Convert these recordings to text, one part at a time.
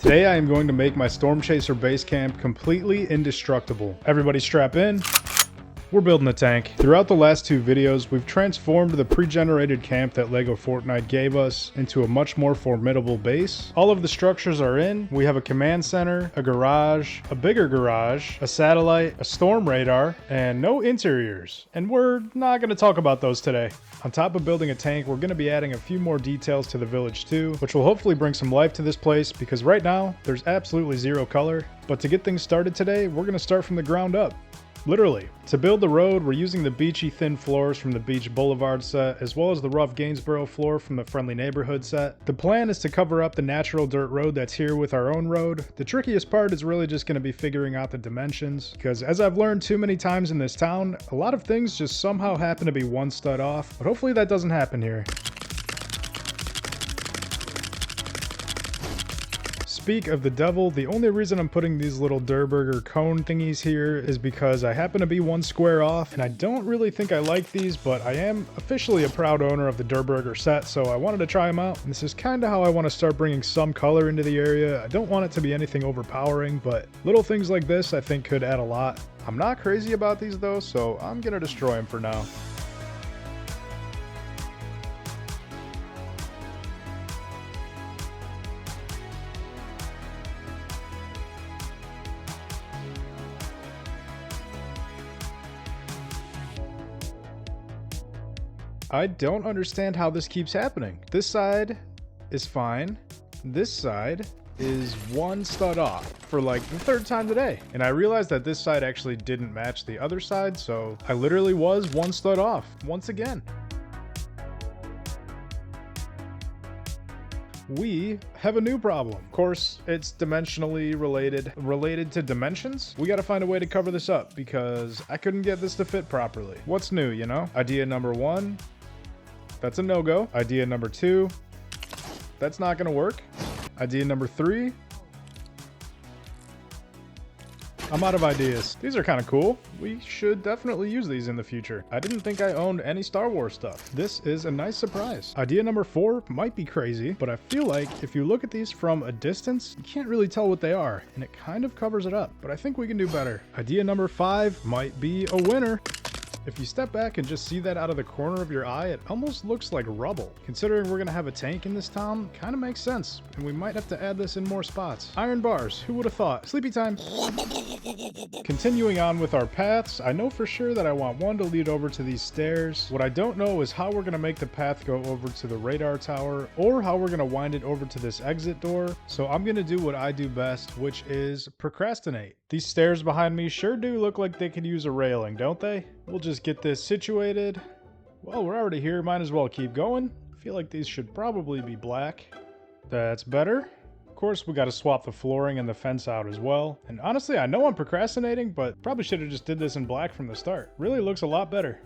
Today I am going to make my Storm Chaser base camp completely indestructible. Everybody strap in. We're building a tank. Throughout the last two videos, we've transformed the pre-generated camp that LEGO Fortnite gave us into a much more formidable base. All of the structures are in. We have a command center, a garage, a bigger garage, a satellite, a storm radar, and no interiors. And we're not going to talk about those today. On top of building a tank, we're going to be adding a few more details to the village too, which will hopefully bring some life to this place because right now, there's absolutely zero color. But to get things started today, we're going to start from the ground up. Literally. To build the road, we're using the beachy thin floors from the Beach Boulevard set, as well as the rough Gainsborough floor from the Friendly Neighborhood set. The plan is to cover up the natural dirt road that's here with our own road. The trickiest part is really just going to be figuring out the dimensions, because as I've learned too many times in this town, a lot of things just somehow happen to be one stud off, but hopefully that doesn't happen here. Speak of the devil, the only reason I'm putting these little Durburger cone thingies here is because I happen to be one square off, and I don't really think I like these, but I am officially a proud owner of the Durburger set, so I wanted to try them out. And this is kind of how I want to start bringing some color into the area. I don't want it to be anything overpowering, but little things like this I think could add a lot. I'm not crazy about these though, so I'm gonna destroy them for now. I don't understand how this keeps happening. This side is fine. This side is one stud off for like the third time today. And I realized that this side actually didn't match the other side, so I literally was one stud off once again. We have a new problem. Of course, it's dimensionally related to dimensions. We gotta find a way to cover this up because I couldn't get this to fit properly. What's new, you know? Idea number one. That's a no-go. Idea number two, that's not gonna work. Idea number three, I'm out of ideas. These are kind of cool. We should definitely use these in the future. I didn't think I owned any Star Wars stuff. This is a nice surprise. Idea number four might be crazy, but I feel like if you look at these from a distance, you can't really tell what they are, and it kind of covers it up, but I think we can do better. Idea number five might be a winner. If you step back and just see that out of the corner of your eye, it almost looks like rubble. Considering we're gonna have a tank in this town, kind of makes sense, and we might have to add this in more spots. Iron bars, who would have thought? Sleepy time. Continuing on with our paths, I know for sure that I want one to lead over to these stairs. What I don't know is how we're gonna make the path go over to the radar tower, or how we're gonna wind it over to this exit door. So I'm gonna do what I do best, which is procrastinate. These stairs behind me sure do look like they could use a railing, don't they? We'll just get this situated. Well, we're already here, might as well keep going. I feel like these should probably be black. That's better. Of course, we gotta swap the flooring and the fence out as well. And honestly, I know I'm procrastinating, but probably should have just did this in black from the start. Really looks a lot better.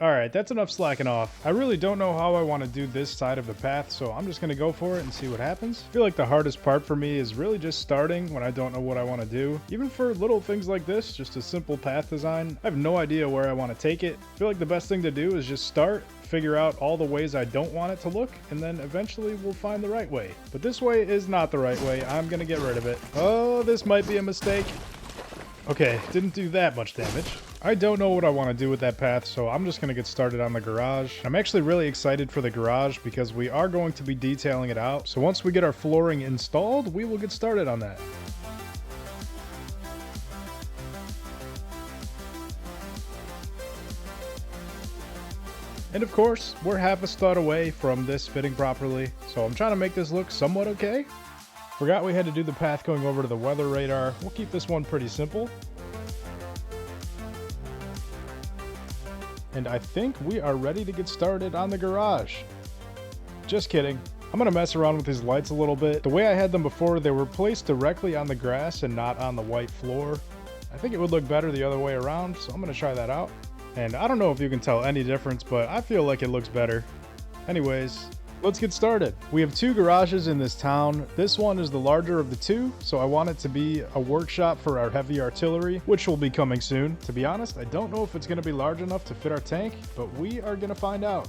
Alright, that's enough slacking off. I really don't know how I want to do this side of the path, so I'm just going to go for it and see what happens. I feel like the hardest part for me is really just starting when I don't know what I want to do. Even for little things like this, just a simple path design, I have no idea where I want to take it. I feel like the best thing to do is just start, figure out all the ways I don't want it to look, and then eventually we'll find the right way. But this way is not the right way. I'm going to get rid of it. Oh, this might be a mistake. Okay, didn't do that much damage. I don't know what I want to do with that path, so I'm just going to get started on the garage. I'm actually really excited for the garage because we are going to be detailing it out. So once we get our flooring installed, we will get started on that. And of course, we're half a stud away from this fitting properly, so I'm trying to make this look somewhat okay. Forgot we had to do the path going over to the weather radar. We'll keep this one pretty simple. And I think we are ready to get started on the garage. Just kidding. I'm gonna mess around with these lights a little bit. The way I had them before, they were placed directly on the grass and not on the white floor. I think it would look better the other way around, so I'm gonna try that out. And I don't know if you can tell any difference, but I feel like it looks better. Anyways, let's get started. We have two garages in this town. This one is the larger of the two, so I want it to be a workshop for our heavy artillery, which will be coming soon. To be honest, I don't know if it's going to be large enough to fit our tank, but we are going to find out.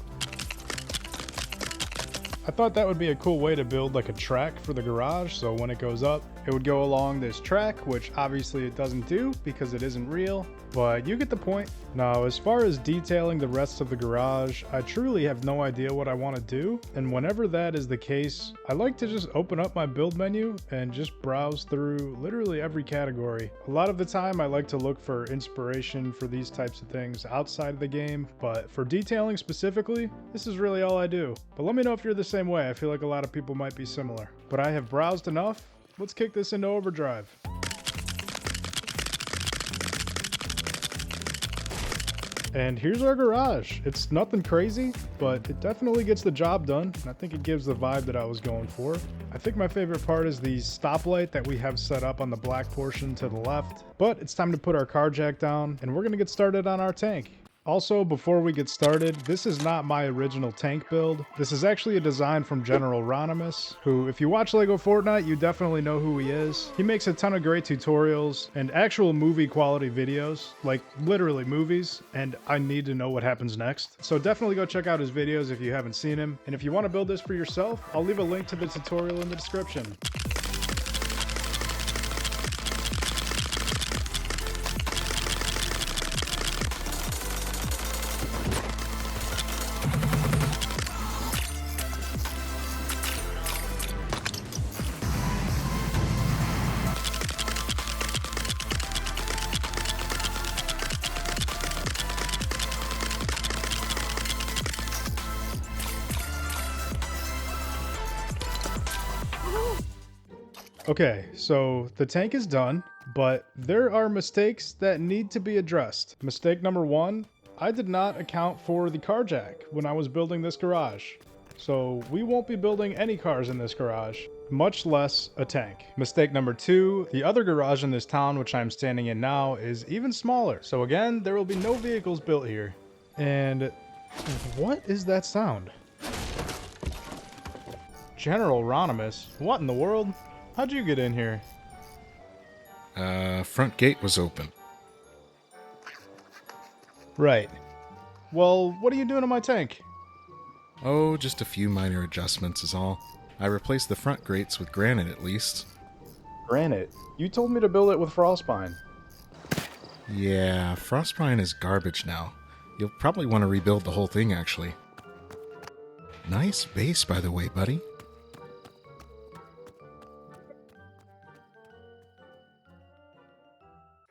I thought that would be a cool way to build like a track for the garage, so when it goes up, it would go along this track, which obviously it doesn't do because it isn't real, but you get the point. Now, as far as detailing the rest of the garage, I truly have no idea what I want to do, and whenever that is the case, I like to just open up my build menu and just browse through literally every category. A lot of the time, I like to look for inspiration for these types of things outside of the game, but for detailing specifically, this is really all I do. But let me know if you're the same way. I feel like a lot of people might be similar. But I have browsed enough. Let's kick this into overdrive. And here's our garage. It's nothing crazy, but it definitely gets the job done. And I think it gives the vibe that I was going for. I think my favorite part is the stoplight that we have set up on the black portion to the left. But it's time to put our car jack down, and we're gonna get started on our tank. Also, before we get started, this is not my original tank build. This is actually a design from General Ronimus, who, if you watch LEGO Fortnite, you definitely know who he is. He makes a ton of great tutorials and actual movie quality videos, like literally movies, and I need to know what happens next. So definitely go check out his videos if you haven't seen him. And if you want to build this for yourself, I'll leave a link to the tutorial in the description. Okay, so the tank is done, but there are mistakes that need to be addressed. Mistake number one, I did not account for the car jack when I was building this garage. So we won't be building any cars in this garage, much less a tank. Mistake number two, the other garage in this town, which I'm standing in now, is even smaller. So again, there will be no vehicles built here. And what is that sound? General Ronimus? What in the world? How'd you get in here? Front gate was open. Right. Well, what are you doing to my tank? Oh, just a few minor adjustments is all. I replaced the front grates with granite at least. Granite? You told me to build it with frostpine. Yeah, frostpine is garbage now. You'll probably want to rebuild the whole thing, actually. Nice base, by the way, buddy.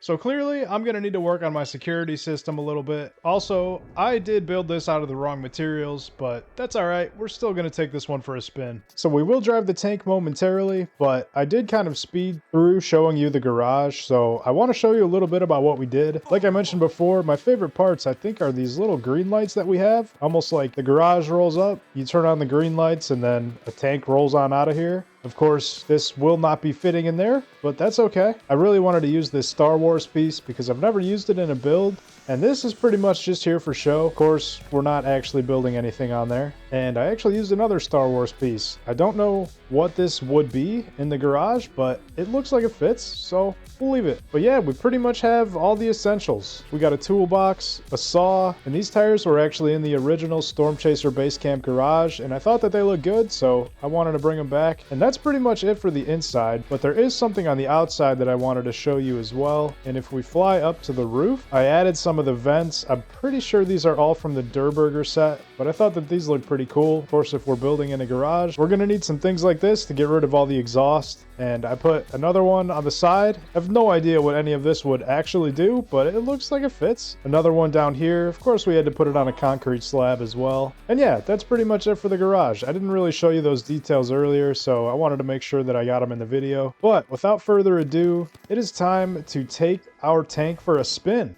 So clearly, I'm going to need to work on my security system a little bit. Also, I did build this out of the wrong materials, but that's alright. We're still going to take this one for a spin. So we will drive the tank momentarily, but I did kind of speed through showing you the garage, so I want to show you a little bit about what we did. Like I mentioned before, my favorite parts I think are these little green lights that we have. Almost like the garage rolls up, you turn on the green lights, and then a tank rolls on out of here. Of course, this will not be fitting in there, but that's okay. I really wanted to use this Star Wars piece because I've never used it in a build, and this is pretty much just here for show. Of course, we're not actually building anything on there. And I actually used another Star Wars piece. I don't know what this would be in the garage, but it looks like it fits, so we'll leave it. But yeah, we pretty much have all the essentials. We got a toolbox, a saw, and these tires were actually in the original Storm Chaser base camp garage, and I thought that they looked good, so I wanted to bring them back. And that's pretty much it for the inside, but there is something on the outside that I wanted to show you as well. And if we fly up to the roof, I added some of the vents. I'm pretty sure these are all from the Durburger set, but I thought that these looked pretty cool. Of course, if we're building in a garage, we're gonna need some things like this to get rid of all the exhaust. And I put another one on the side. I have no idea what any of this would actually do, but it looks like it fits. Another one down here. Of course, we had to put it on a concrete slab as well. And yeah, that's pretty much it for the garage. I didn't really show you those details earlier, so I wanted to make sure that I got them in the video. But without further ado, it is time to take our tank for a spin.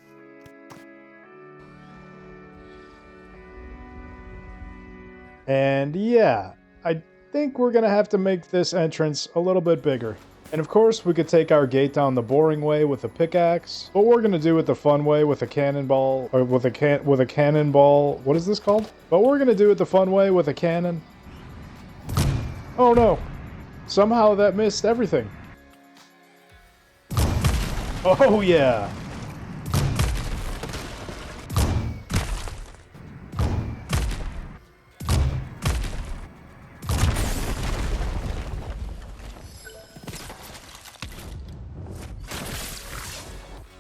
And yeah, I think we're gonna have to make this entrance a little bit bigger. And of course, we could take our gate down the boring way with a pickaxe, but we're gonna do it the fun way with a cannonball, or with a cannonball. What is this called? But we're gonna do it the fun way with a cannon. Oh no! Somehow that missed everything. Oh yeah!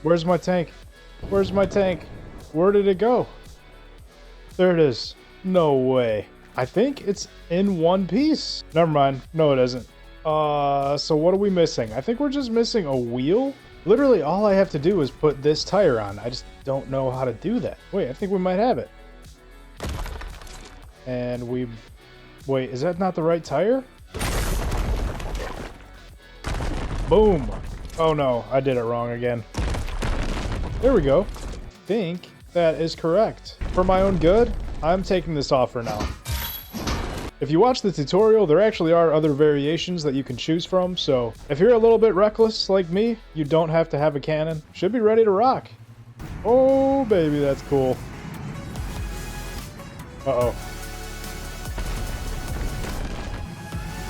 Where's my tank? Where's my tank? Where did it go? There it is. No way. I think it's in one piece. Never mind. No, it isn't. So what are we missing? I think we're just missing a wheel. Literally all I have to do is put this tire on. I just don't know how to do that. Wait, I think we might have it. And we... Wait, is that not the right tire? Boom. Oh no, I did it wrong again. There we go. I think that is correct. For my own good, I'm taking this off for now. If you watch the tutorial, there actually are other variations that you can choose from, so if you're a little bit reckless like me, you don't have to have a cannon. Should be ready to rock. Oh baby, that's cool. Uh-oh.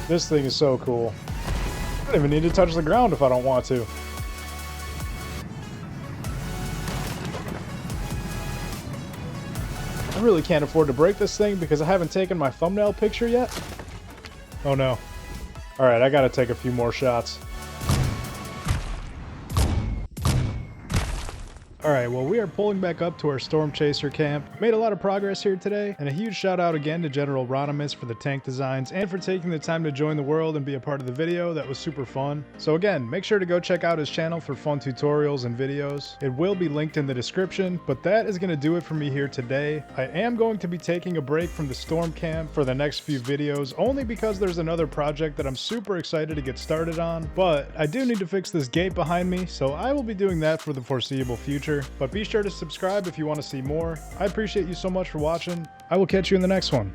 This thing is so cool. I don't even need to touch the ground if I don't want to. I really can't afford to break this thing because I haven't taken my thumbnail picture yet. Oh no. Alright, I gotta take a few more shots. Alright, well we are pulling back up to our Storm Chaser camp. Made a lot of progress here today, and a huge shout out again to General Rodimus for the tank designs and for taking the time to join the world and be a part of the video. That was super fun. So again, make sure to go check out his channel for fun tutorials and videos. It will be linked in the description, but that is going to do it for me here today. I am going to be taking a break from the Storm camp for the next few videos, only because there's another project that I'm super excited to get started on, but I do need to fix this gate behind me, so I will be doing that for the foreseeable future. But be sure to subscribe if you want to see more. I appreciate you so much for watching. I will catch you in the next one.